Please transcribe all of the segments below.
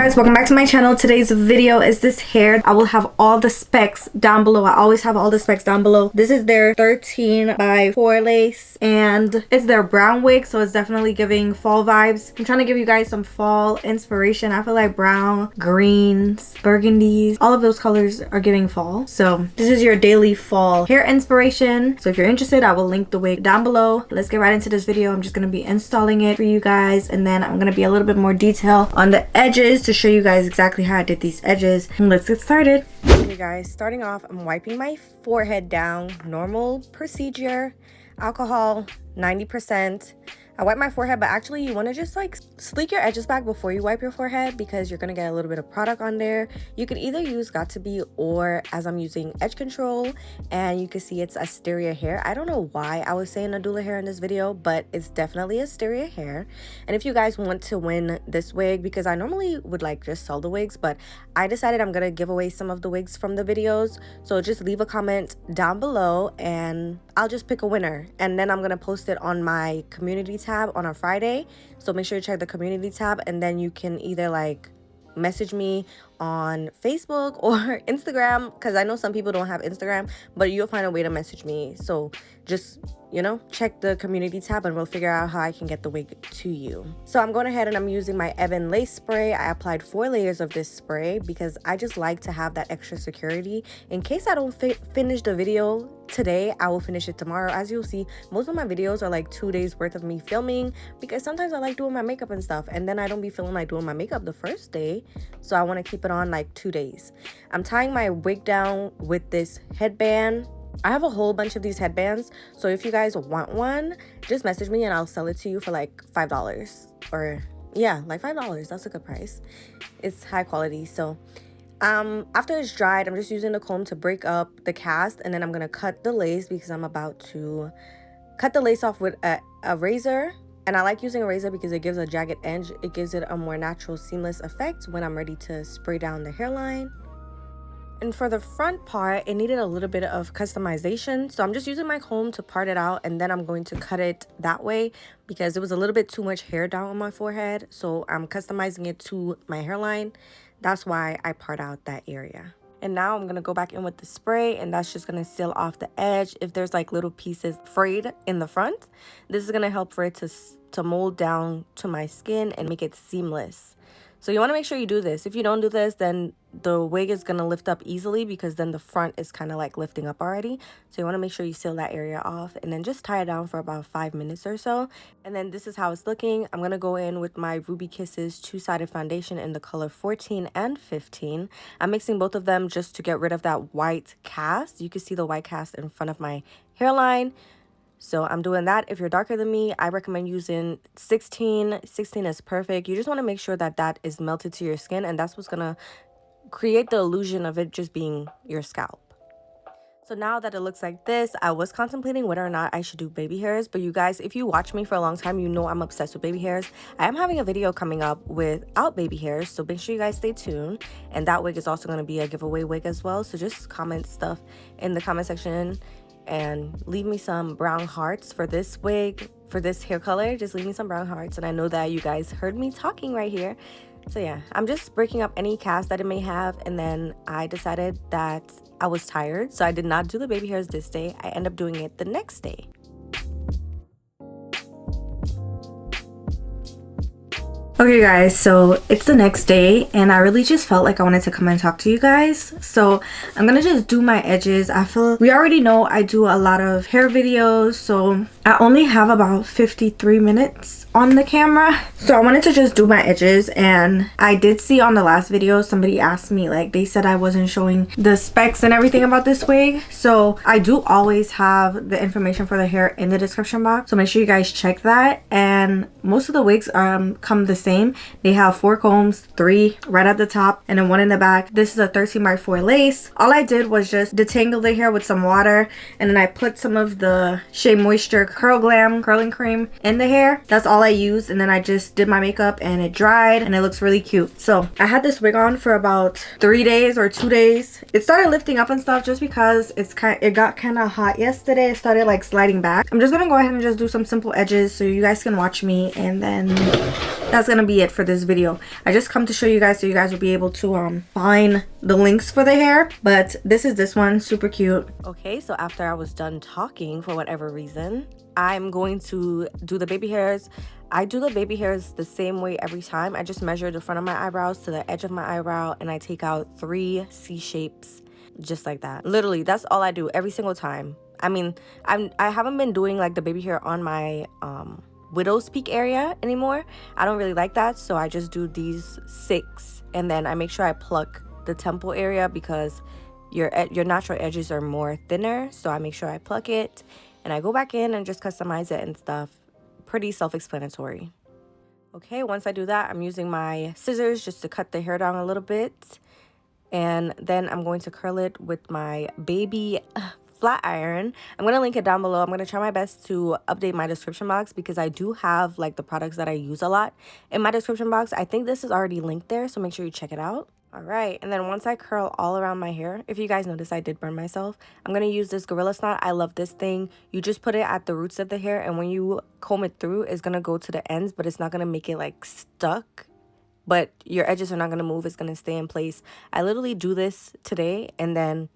guys, welcome back to my channel. Today's video is this hair. I will have all the specs down below. I always have all the specs down below. This is their 13 by 4 lace and it's their brown wig, so it's definitely giving fall vibes. I'm trying to give you guys some fall inspiration. I feel like brown, greens, burgundies, all of those colors are giving fall. So this is your daily fall hair inspiration. So if you're interested, I will link the wig down below. Let's get right into this video. I'm just going to be installing it for you guys, and then I'm going to be a little bit more detail on the edges to show you guys exactly how I did these edges. Let's get started. Okay guys, starting off, I'm wiping my forehead down. Normal procedure. Alcohol 90%. I wipe my forehead, but actually you want to just like sleek your edges back before you wipe your forehead because you're going to get a little bit of product on there. You could either use Got2b, or as I'm using edge control, and you can see it's Asteria hair. I don't know why I was saying Nadula hair in this video, but it's definitely Asteria hair. And if you guys want to win this wig, because I normally would like just sell the wigs, but I decided I'm going to give away some of the wigs from the videos. So just leave a comment down below and I'll just pick a winner, and then I'm going to post it on my community tab on a Friday. So make sure you check the community tab, and then you can either like message me on Facebook or Instagram, because I know some people don't have Instagram, but you'll find a way to message me. So just, you know, check the community tab and we'll figure out how I can get the wig to you. So I'm going ahead and I'm using my Ebon lace spray. I applied 4 layers of this spray because I just like to have that extra security in case I don't finish the video today. I will finish it tomorrow. As you'll see, most of my videos are like 2 days worth of me filming, because sometimes I like doing my makeup and stuff, and then I don't be feeling like doing my makeup the first day, so I want to keep it on like 2 days. I'm tying my wig down with this headband. I have a whole bunch of these headbands, so if you guys want one, just message me and I'll sell it to you for like $5, or yeah, like $5. That's a good price. It's high quality. So after it's dried, I'm just using the comb to break up the cast, and then I'm gonna cut the lace because I'm about to cut the lace off with a razor. And I like using a razor because it gives a jagged edge. It gives it a more natural, seamless effect when I'm ready to spray down the hairline. And for the front part, it needed a little bit of customization, so I'm just using my comb to part it out, and then I'm going to cut it that way because it was a little bit too much hair down on my forehead. So I'm customizing it to my hairline. That's why I part out that area. And now I'm going to go back in with the spray, and that's just going to seal off the edge. If there's like little pieces frayed in the front, this is going to help for it to mold down to my skin and make it seamless. So you want to make sure you do this. If you don't do this, then the wig is going to lift up easily, because then the front is kind of like lifting up already. So you want to make sure you seal that area off, and then just tie it down for about 5 minutes or so. And then this is how it's looking. I'm going to go in with my Ruby Kisses two-sided foundation in the color 14 and 15. I'm mixing both of them just to get rid of that white cast. You can see the white cast in front of my hairline. So I'm doing that. If you're darker than me, I recommend using 16. 16 is perfect. You just want to make sure that that is melted to your skin, and that's what's going to create the illusion of it just being your scalp. So now that it looks like this, I was contemplating whether or not I should do baby hairs. But you guys, if you watch me for a long time, you know I'm obsessed with baby hairs. I am having a video coming up without baby hairs, so make sure you guys stay tuned. And that wig is also going to be a giveaway wig as well. So just comment stuff in the comment section and leave me some brown hearts for this wig, for this hair color. Just leave me some brown hearts, and I know that you guys heard me talking right here. So yeah, I'm just breaking up any cast that it may have, and then I decided that I was tired, so I did not do the baby hairs this day. I end up doing it the next day. Okay guys, so it's the next day, and I really just felt like I wanted to come and talk to you guys. So I'm gonna just do my edges. I feel we already know I do a lot of hair videos, so I only have about 53 minutes on the camera. So I wanted to just do my edges, and I did see on the last video somebody asked me, like, they said I wasn't showing the specs and everything about this wig. So I do always have the information for the hair in the description box, so make sure you guys check that. And most of the wigs come the same. They have 4 combs, 3 right at the top and then 1 in the back. This is a 13 by 4 lace. All I did was just detangle the hair with some water, and then I put some of the Shea Moisture Curl Glam curling cream in the hair. That's all I used, and then I just did my makeup and it dried and it looks really cute. So I had this wig on for about 3 days or 2 days. It started lifting up and stuff just because it got kind of hot yesterday. It started like sliding back. I'm just gonna go ahead and just do some simple edges so you guys can watch me, and then that's gonna be it for this video. I just come to show you guys so you guys will be able to find the links for the hair. But this is this one, super cute. Okay, so after I was done talking for whatever reason, I'm going to do the baby hairs. I do the baby hairs the same way every time. I just measure the front of my eyebrows to the edge of my eyebrow, and I take out 3 C shapes just like that. Literally, that's all I do every single time. I mean, I haven't been doing like the baby hair on my widow's peak area anymore. I don't really like that, so I just do these 6, and then I make sure I pluck the temple area because your natural edges are more thinner, so I make sure I pluck it, and I go back in and just customize it and stuff. Pretty self-explanatory. Okay, once I do that, I'm using my scissors just to cut the hair down a little bit, and then I'm going to curl it with my baby flat iron. I'm gonna link it down below. I'm gonna try my best to update my description box because I do have like the products that I use a lot in my description box. I think this is already linked there, so make sure you check it out. All right, and then once I curl all around my hair, if you guys notice I did burn myself, I'm gonna use this Gorilla Snot. I love this thing. You just put it at the roots of the hair, and when you comb it through, it's gonna go to the ends, but it's not gonna make it like stuck, but your edges are not gonna move. It's gonna stay in place. I literally do this today, and then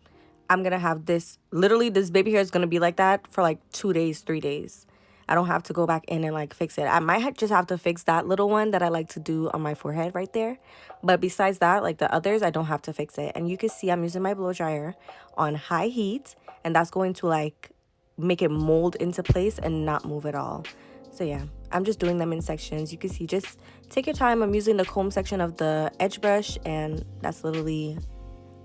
I'm gonna have this, literally this baby hair is gonna be like that for like 2 days, 3 days. I don't have to go back in and like fix it. I might just have to fix that little one that I like to do on my forehead right there. But besides that, like the others, I don't have to fix it. And you can see I'm using my blow dryer on high heat, and that's going to like make it mold into place and not move at all. So yeah, I'm just doing them in sections. You can see, just take your time. I'm using the comb section of the edge brush, and that's literally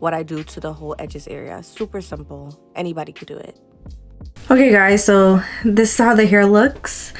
what I do to the whole edges area. Super simple. Anybody could do it. Okay guys, so this is how the hair looks.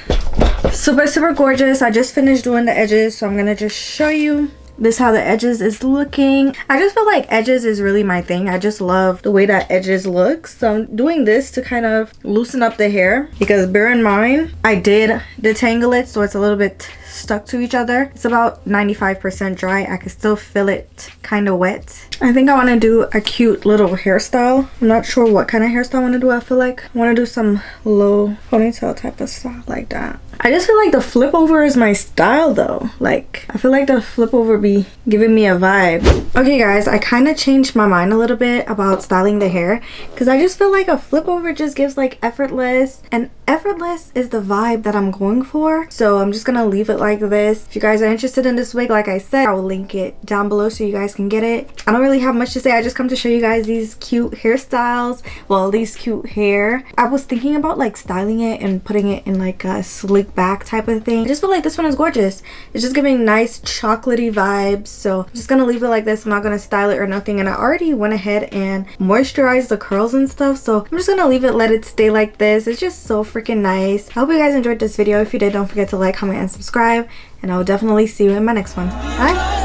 Super gorgeous. I just finished doing the edges, so I'm gonna just show you. This is how the edges is looking. I just feel like edges is really my thing. I just love the way that edges look. So I'm doing this to kind of loosen up the hair, because bear in mind I did detangle it, so it's a little bit stuck to each other. It's about 95% dry. I can still feel it kind of wet. I think I want to do a cute little hairstyle. I'm not sure what kind of hairstyle I want to do. I feel like I want to do some low ponytail type of style like that. I just feel like the flip over is my style though. Like I feel like the flip over be giving me a vibe. Okay guys, I kind of changed my mind a little bit about styling the hair, because I just feel like a flip over just gives like effortless, and effortless is the vibe that I'm going for. So I'm just gonna leave it like this. If you guys are interested in this wig, like I said, I will link it down below so you guys can get it. I don't really have much to say. I just come to show you guys these cute hairstyles, well, these cute hair. I was thinking about like styling it and putting it in like a slick back type of thing. I just feel like this one is gorgeous. It's just giving nice chocolatey vibes. So I'm just gonna leave it like this. I'm not gonna style it or nothing, and I already went ahead and moisturized the curls and stuff, so I'm just gonna leave it, let it stay like this. It's just so freaking nice. I hope you guys enjoyed this video. If you did, don't forget to like, comment, and subscribe, and I will definitely see you in my next one. Bye.